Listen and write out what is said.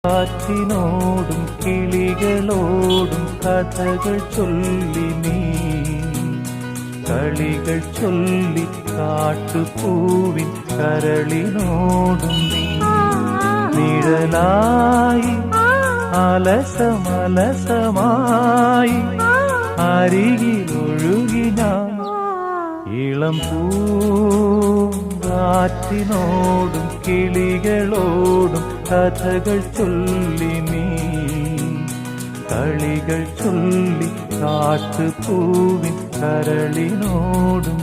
കാറ്റിനോടും കിളികളോടും കഥകൾ ചൊല്ലി നീ കളികൾ ചൊല്ലി കാട്ടുപൂവിൻ കരളിനോടും നീ നിഴലായി അലസമലസമായി അരികിലൊഴുകി ഞാൻ ഇളം പൂങ്കാറ്റിനോടും കിളികളോടും കഥകൾ ചൊല്ലി നീ കളികൾ ചൊല്ലി കാട്ടുപൂവിൻ കരളിനോടും